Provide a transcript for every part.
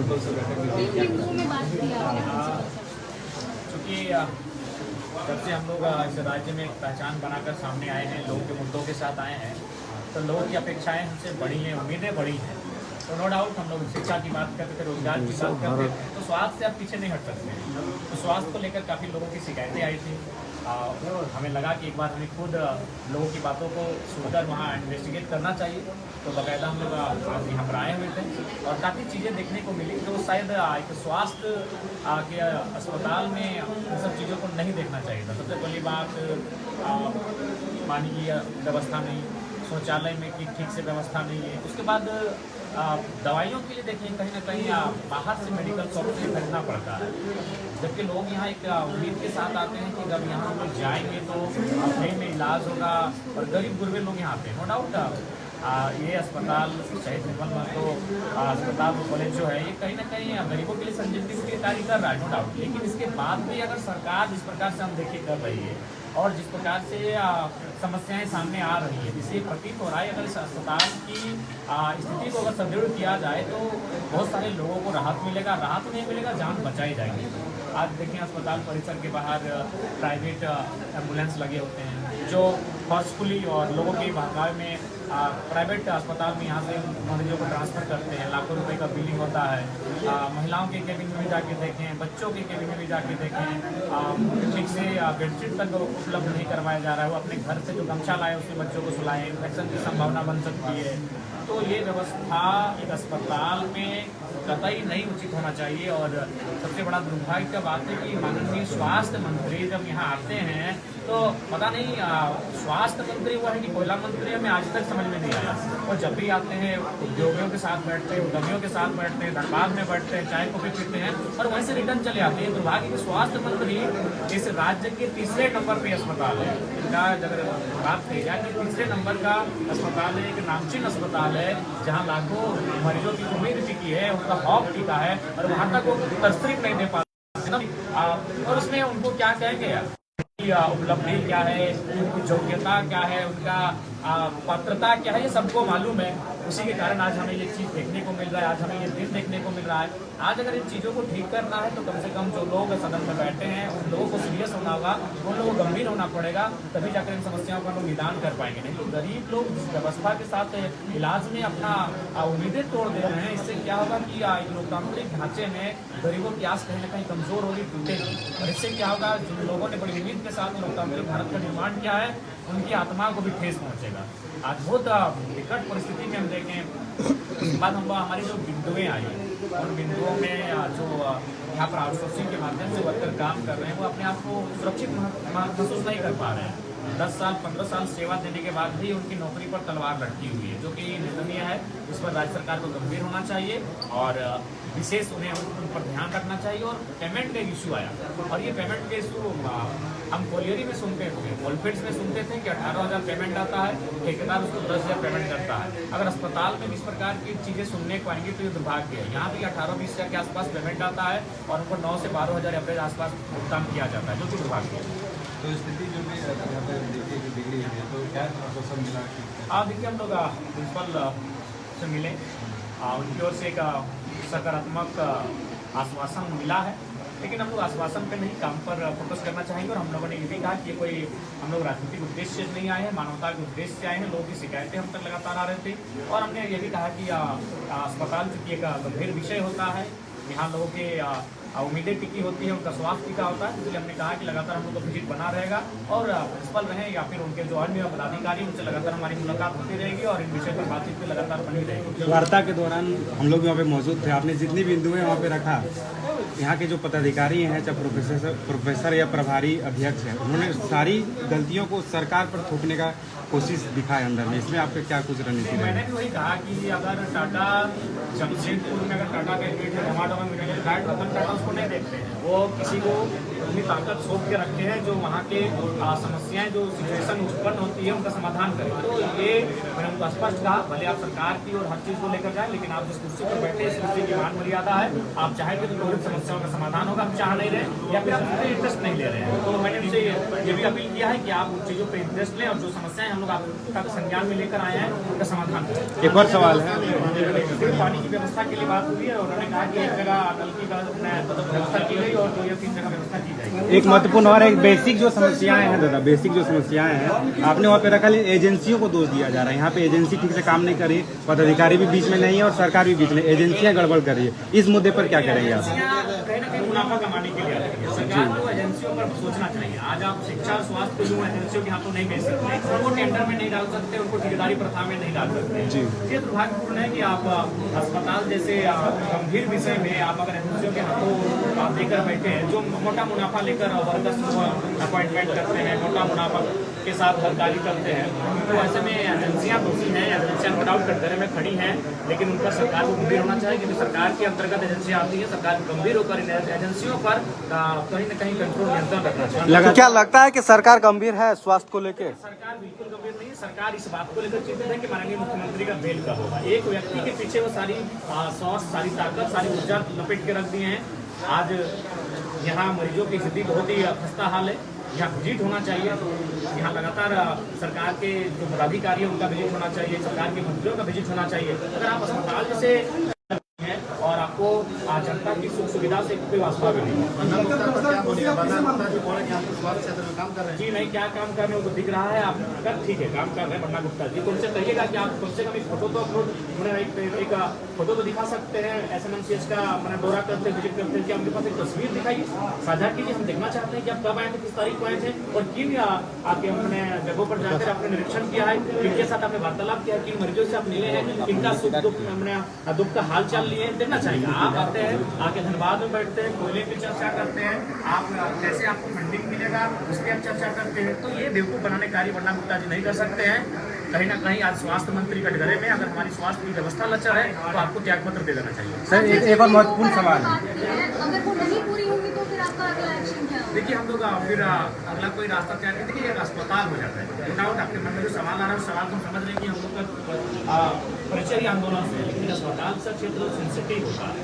कौन सा बैठक में चूँकि जब से हम लोग इस राज्य में एक पहचान बनाकर सामने आए हैं, लोगों के मुद्दों के साथ आए हैं, तो लोगों की अपेक्षाएं हमसे बड़ी हैं, उम्मीदें बड़ी हैं। तो नो डाउट हम लोग शिक्षा की बात करते थे, रोजगार की बात करते थे, तो स्वास्थ्य से आप पीछे नहीं हट सकते। तो स्वास्थ्य को लेकर काफ़ी लोगों की शिकायतें आई थी। हमें लगा कि एक बार हमें खुद लोगों की बातों को सुनकर वहाँ इन्वेस्टिगेट करना चाहिए। तो बाकायदा हम लोग आज यहाँ पर आए हुए थे और काफ़ी चीज़ें देखने को मिली जो शायद एक स्वास्थ्य के अस्पताल में इन सब चीज़ों को नहीं देखना चाहिए था। सबसे पहली बात, पानी की व्यवस्था नहीं, शौचालय में की ठीक से व्यवस्था नहीं है। उसके बाद दवाइयों के लिए देखिए कहीं ना कहीं बाहर से मेडिकल शॉप से खरीदना पड़ता है, जबकि लोग यहाँ एक उम्मीद के साथ आते हैं कि जब यहाँ हम लोग जाएंगे तो फ्री में इलाज होगा। और गरीब गुरबे लोग यहाँ आते हैं, नो डाउट। ये अस्पताल शहीद निर्मल महतो अस्पताल कॉलेज जो है, ये कहीं ना कहीं गरीबों के लिए संजीवनी के कार्य कर रहा है, नो डाउट। लेकिन इसके बाद भी अगर सरकार जिस प्रकार से हम देखिए कर रही है और जिस प्रकार से समस्याएं सामने आ रही है, जिससे प्रतीत हो रहा है अगर इस अस्पताल की स्थिति को अगर सुदृढ़ किया जाए तो बहुत सारे लोगों को राहत मिलेगा। राहत नहीं मिलेगा, जान बचाई जाएगी। आज देखिए अस्पताल परिसर के बाहर प्राइवेट एम्बुलेंस लगे होते हैं जो फोर्सफुली और लोगों के बहकावे में प्राइवेट अस्पताल में यहाँ से मरीजों को ट्रांसफ़र करते हैं। लाखों रुपए का बिलिंग होता है। महिलाओं के केबिन में भी जाके देखें, बच्चों के केबिन में भी जाके देखें, ठीक से बेडशीट तक उपलब्ध नहीं करवाया जा रहा है। वो अपने घर से जो गमछा लाए उसमें बच्चों को सुलाएं, इन्फेक्शन की संभावना बन सकती है। तो ये व्यवस्था एक अस्पताल में कतई नहीं उचित होना चाहिए। और सबसे बड़ा दुर्भाग्य का बात है कि माननीय स्वास्थ्य मंत्री जब यहाँ आते हैं तो पता नहीं स्वास्थ्य मंत्री वो है कि कोयला मंत्री, हमें आज तक समझ में नहीं आया। और जब भी आते हैं उद्योगियों के साथ बैठते हैं, उद्यमियों के साथ बैठते हैं, धनबाद में बैठते हैं, चाय कॉफी पीते हैं और वहीं से रिटर्न चले आते हैं। दुर्भाग्य कि स्वास्थ्य मंत्री इस राज्य के तीसरे नंबर पे अस्पताल है, इनका अगर बात की जाए कि तीसरे नंबर का अस्पताल है, एक नामचीन अस्पताल है जहाँ लाखों मरीजों की उम्मीद टिकी है, उनका खौफ टिका है और वहाँ तक वो तस्रीफ नहीं दे पाते ना। और उसमें उनको क्या कहेंगे यार, उपलब्धि क्या है, उनकी योग्यता क्या है, उनका पात्रता क्या है, ये सबको मालूम है। उसी के कारण आज हमें ये चीज़ देखने को मिल रहा है, आज हमें ये दिन देखने को मिल रहा है। आज अगर इन चीज़ों को ठीक करना है तो कम से कम जो लोग सदन में बैठे हैं उन लोगों को सीरियस होना होगा, उन लोगों को गंभीर होना पड़ेगा, तभी जाकर इन समस्याओं का लोग निदान कर पाएंगे। नहीं तो गरीब लोग जिस व्यवस्था के साथ इलाज में अपना उम्मीदें तोड़ दे रहे हैं, इससे क्या होगा कि लोकतांत्रिक ढांचे में गरीबों की आस कहीं ना कहीं कमजोर होगी, टूटेगी। और इससे क्या होगा, जिन लोगों ने बड़ी उम्मीद के साथ लोकतांत्रिक भारत का निर्माण किया है उनकी आत्मा को भी ठेस पहुंचेगा। आज बहुत विकट परिस्थिति में हम देखें, उसके बाद हम हमारी जो बिंदुएं आई उन बिंदुओं में जो यहाँ पर आउटसोर्सिंग के माध्यम से वर्कर काम कर रहे हैं वो अपने आप को सुरक्षित महसूस नहीं कर पा रहे हैं। 10 साल 15 साल सेवा देने के बाद भी उनकी नौकरी पर तलवार लटकी हुई है, जो कि निंदनीय है। इस पर राज्य सरकार को गंभीर होना चाहिए और विशेष उन पर ध्यान रखना चाहिए। और पेमेंट का इशू आया और ये पेमेंट का इशू हम कोलियरी में सुनते थे, कोलफील्ड्स में सुनते थे कि 18,000 पेमेंट आता है, ठेकेदार उसको 10,000 पेमेंट करता है। अगर अस्पताल में इस प्रकार की चीज़ें सुनने को आएंगी तो ये दुर्भाग्य है। यहाँ भी 18-20 हज़ार के आसपास पेमेंट आता है और उनको 9 से 12,000 एवरेज आसपास भुगतान किया जाता है, जो कि दुर्भाग्य है। तो स्थिति जो भी यहाँ पर देखिए कि बिगड़ी हुई है, तो क्या आश्वासन मिला? देखिए हम लोग प्रिंसिपल से मिले, उनकी ओर से एक सकारात्मक आश्वासन मिला है, लेकिन हम लोग आश्वासन पे नहीं काम पर फोकस करना चाहेंगे। और हम लोगों ने ये भी कहा कि कोई हम लोग राजनीतिक उद्देश्य से नहीं आए हैं, मानवता के उद्देश्य से आए हैं। लोगों की शिकायतें हम तक लगातार आ रही थी और हमने ये भी कहा कि अस्पताल चूँकि एक गंभीर विषय होता है, यहाँ लोगों के उम्मीदें टिकी होती है, उनका स्वास्थ्य टिका होता है, इसलिए हमने कहा कि लगातार हम लोग का विजिट बना रहेगा और प्रिंसिपल रहें या फिर उनके जो अन्य पदाधिकारी उनसे लगातार हमारी मुलाकात होती रहेगी और इन विषय पर बातचीत में लगातार बनी रहेगी। वार्ता के दौरान हम लोग वहाँ पे मौजूद थे, आपने जितनी बिंदुएं वहाँ पे रखा, यहाँ के जो पदाधिकारी हैं, चाहे प्रोफेसर या प्रभारी अध्यक्ष हैं, उन्होंने सारी गलतियों को सरकार पर थोपने का कोशिश दिखाए अंदर में। इसमें आपके क्या कुछ रणनीति है? मैंने भी वही कहा कि अगर टाटा जमशेदपुर में अगर टाटा का यूनिट है, धमाधम मिनरल फ्लैट, रतन टाटा उसको नहीं देखते हैं, वो किसी को अपनी ताकत सौंप के रखते हैं जो वहाँ के समस्याएं जो सिचुएशन उत्पन्न होती है उनका समाधान करें। तो ये मैंने उनको स्पष्ट कहा, भले आप सरकार की और हर चीज़ को लेकर जाए, लेकिन आप जिस कुर्सी पर बैठे इस कुर्सी की मान मर्यादा है, आप चाहेंगे तो समस्या समस्याओं का समाधान होगा, हम चाह नहीं रहे या फिर हम पे इंटरेस्ट नहीं ले रहे हैं। तो मैंने उनसे ये भी अपील किया है कि आप उन चीज़ों पे इंटरेस्ट लें और जो समस्याएं हम लोग आप तक संज्ञान में लेकर आए हैं उनका समाधान करें। एक और सवाल है, पानी की व्यवस्था के लिए बात हुई है और उन्होंने कहा कि एक जगह नल की व्यवस्था की गई और 2 या 3 जगह व्यवस्था की जाएगी। एक महत्वपूर्ण और एक बेसिक जो समस्याएं हैं दादा, बेसिक जो समस्याएं हैं आपने वहाँ पे रखा, एजेंसियों को दोष दिया जा रहा है। यहाँ पे एजेंसी ठीक से काम नहीं कर रही, पदाधिकारी भी बीच में नहीं है और सरकार भी बीच में, एजेंसियां गड़बड़ कर रही है। इस मुद्दे पर क्या करेंगे आप? कहीं ना कहीं मुनाफा कमाने के लिए आती है। सरकार को एजेंसियों पर सोचना चाहिए। आज आप शिक्षा और स्वास्थ्य को यूँ एजेंसियों के हाथों नहीं भेज सकते, उनको टेंडर में नहीं डाल सकते, उनको ठेकेदारी प्रथा में नहीं डाल सकते। ये दुर्भाग्यपूर्ण है कि आप अस्पताल जैसे गंभीर विषय में आप अगर एजेंसियों के हाथों आप देकर बैठे हैं, जो मोटा मुनाफा लेकर वर्कर्स को अपॉइंटमेंट करते हैं, मोटा मुनाफा के साथ हड़ताली करते हैं, तो ऐसे में एजेंसियां दोषी हैं। एजेंसियां नो डाउट कटघरे में खड़ी हैं, लेकिन उनका सरकार को गंभीर होना चाहिए, क्योंकि सरकार के अंतर्गत एजेंसियां आती हैं। सरकार गंभीर होकर इन एजेंसियों पर कहीं न कहीं कंट्रोल नियंत्रण रखना चाहिए। तो क्या लगता है कि सरकार गंभीर है स्वास्थ्य को लेकर? सरकार बिल्कुल गंभीर नहीं है। सरकार इस बात को लेकर चिंतित है कि माननीय मुख्यमंत्री का बेल कब होगा। एक व्यक्ति के पीछे वो सारी सॉस, सारी ताकत, सारी ऊर्जा लपेट के रख दिए हैं। आज यहाँ मरीजों की स्थिति बहुत ही खस्ता हाल है। यहाँ विजिट होना चाहिए, यहाँ लगातार सरकार के जो पदाधिकारी हैं उनका विजिट होना चाहिए, सरकार के मंत्रियों का विजिट होना चाहिए। अगर आप अस्पताल जैसे हैं और आपको जनता की सुख सुविधा से कोई वास्ता भी नहीं, जी नहीं, क्या काम कर रहे हैं उनको दिख रहा है। आप अगर ठीक है काम कर रहे हैं बन्ना गुप्ता जी, तो उनसे कहिएगा कि आप कम से कम एक फोटो तो अपलोड, एक फोटो तो दिखा सकते हैं। SNMCH का मैंने दौरा करते विजिट करते हैं, कि आपके पास एक तस्वीर दिखाइए, साझा कीजिए। हम देखना चाहते हैं कि आप कब आए थे, किस तारीख को आए थे और किन आपके अपने जगहों पर जाकर आपने निरीक्षण किया है, किनके साथ आपने वार्तालाप किया है, किन मरीजों से आप मिले हैं, किनका सुख दुख हमने दुख का हाल चाल लिए हैं, देखना चाहिए। आप आते हैं, आके धनबाद में बैठते हैं, कोयले की चर्चा करते हैं, आप कैसे आपको फंडिंग मिलेगा उसकी आप चर्चा करते हैं। तो ये बेवकूफ़ बनाने कार्य वरना गुप्ता जी नहीं कर सकते हैं। कहीं ना कहीं आज स्वास्थ्य मंत्री कटघरे में अगर हमारी स्वास्थ्य की व्यवस्था लचर है तो आपको त्याग पत्र दे देना चाहिए। सर एक और महत्वपूर्ण सवाल है, अगर वो नहीं पूरी होगी तो फिर आपका अगला एक्शन क्या होगा? देखिए हम लोग फिर अगला कोई रास्ता तैयार करते देखिए एक अस्पताल हो जाता है। नो डाउट आपके मन में जो सवाल आ रहा है उस सवाल को हम समझ रहे हैं कि हम लोग का परिचय आंदोलन से, लेकिन अस्पताल से क्षेत्र सेंसिटिव होता है।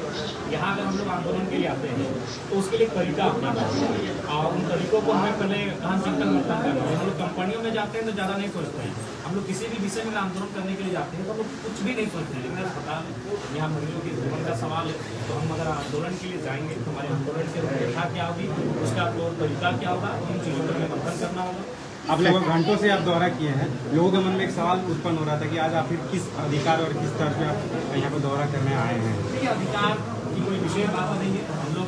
यहाँ अगर हम लोग आंदोलन के लिए आते हैं तो उसके लिए तरीका अपनाना चाहिए और उन तरीकों को हमें पहले कहाँ चिंतन मंथन करना है। हम लोग कंपनियों में जाते हैं तो ज़्यादा नहीं सोचते हैं, हम लोग किसी भी विषय में आंदोलन करने के लिए जाते हैं तो हम लोग कुछ भी नहीं सोचते हैं। लेकिन अस्पताल यहाँ मरीजों के जीवन का सवाल है, तो हम अगर आंदोलन के लिए जाएंगे तो हमारे आंदोलन की रूपरेखा क्या होगी, उसका तरीका क्या होगा, इन चीज़ों पर हमें मंथन करना होगा। आप लोग घंटों से आप दौरा किए हैं, लोगों के मन में एक सवाल उत्पन्न हो रहा था कि आज आप फिर किस अधिकार और किस तरह पे आप यहाँ पर दौरा करने आए हैं? देखिए अधिकार की कोई विषय बात नहीं है। हम लोग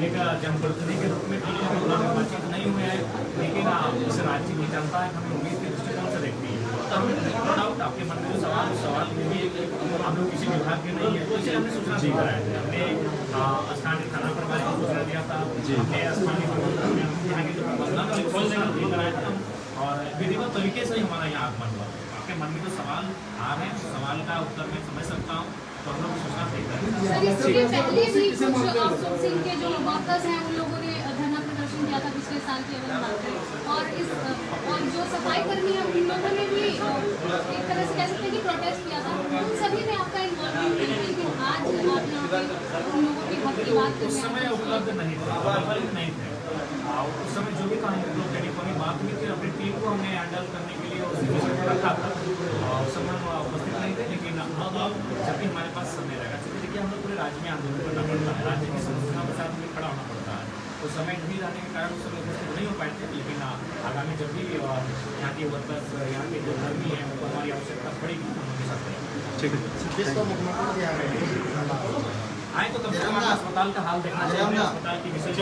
एक जनप्रतिनिधि के रूप में बातचीत नहीं हुए हैं, लेकिन इस राज्य की जनता हमें उम्मीद के दृष्टिकोण से देखती है। तो नो डाउट आपके मन में जो सवाल में भी हम लोग किसी विभाग के नहीं है, तो इसे हमने सूचना दी कराया है। हमने स्थानीय थाना प्रभारी को सूचना दिया था, हमने स्थानीय यहाँ के जो मतलब खोल देना ये कराया था और विधिवत तरीके से ही हमारा यहाँ आगमन हुआ। आपके मन में जो सवाल आ रहे हैं सवाल का उत्तर मैं समझ सकता हूँ, तो हम लोग सूचना दे सर इसके पहले भी कुछ आउटसोर्सिंग के जो वर्कर्स हैं उन लोगों ने धरना प्रदर्शन किया था पिछले साल की अगर बात करें, और जो सफाई कर्मी हैं उन लोगों ने भी एक तरह से कह सकते हैं कि प्रोटेस्ट किया था। उन सभी में आपका इन्वॉल्वमेंट नहीं है, लेकिन आज आप यहाँ पे उन लोगों के हक की बात कर उस समय उपलब्ध नहीं थे। उस समय जो भी कहानी लोग टेलीफोनिक बात हुई थी, अपनी टीम को हमने हैंडल करने के लिए उस विषय में रखा था और उस समय हम उपस्थित नहीं थे। लेकिन अब जब भी हमारे पास समय रहेगा, क्योंकि देखिए हम लोग पूरे राज्य में आंदोलन करना पड़ता है, राज्य की समस्याओं के साथ हमें खड़ा होना पड़ता है, तो समय नहीं रहने के कारण उस समय उपस्थित नहीं हो पाए थे। लेकिन आगामी जब भी यहाँ के वर्कर्स, यहाँ के जो कर्मी हैं उनको हमारी आवश्यकता पड़ेगी हम उनके साथ रहेंगे। ठीक है, आए तो कम से कम अस्पताल का हाल देखना चाहिए, अस्पताल की विषय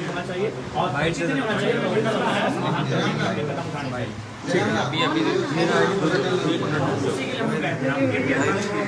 होना चाहिए और बातचीत नहीं होना चाहिए, कदम उठाने चाहिए। ठीक है, अभी उसी के लिए हम कहते हैं